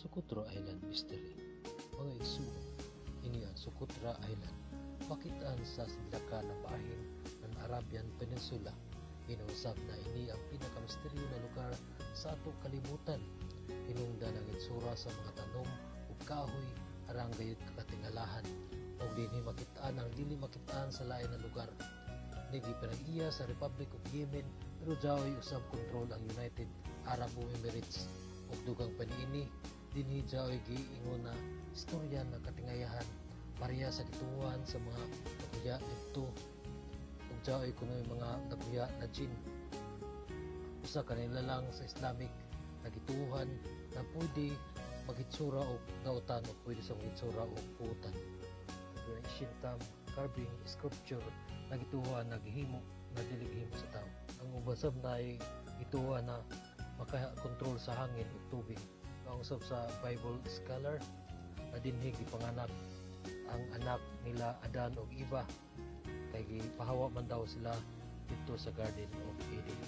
Socotra Island Mystery. Mga igsuon, ini ang Socotra Island. Makitaan sa sidlaka na bahin ng Arabian Peninsula. Inausab na ini ang pinakamisteryo na lugar sa atong kalibutan. Hinungdan ang itsura sa mga tanom o kahoy arang gayud kakatingalahan. O dinhi makitaan ang dili makitaan sa lain na lugar. Nigi panag-iya sa Republic of Yemen pero jaoy usab kontrol ang United Arab Emirates. Ug dugang paniini dinhi jaoy giingon na istorya ng katingayahan pareha sa gituan sa mga nakuya dito. Ug jaoy kuno mga nakuya na jin. Usa kanila lang sa Islamic na gituhan na pwede magitsura o nautan o pwede sa magitsura o puutan. Ancient carving sculpture na gituhan na gihimo na dili gihimo sa tao. Ang ubasab na ay gituhan na makakontrol sa hangin ug tubig. Ang usab sa Bible scholar na dinhi gipanganak ang anak nila Adan ug Eva kay gipahawa man daw sila dito sa Garden of Eden.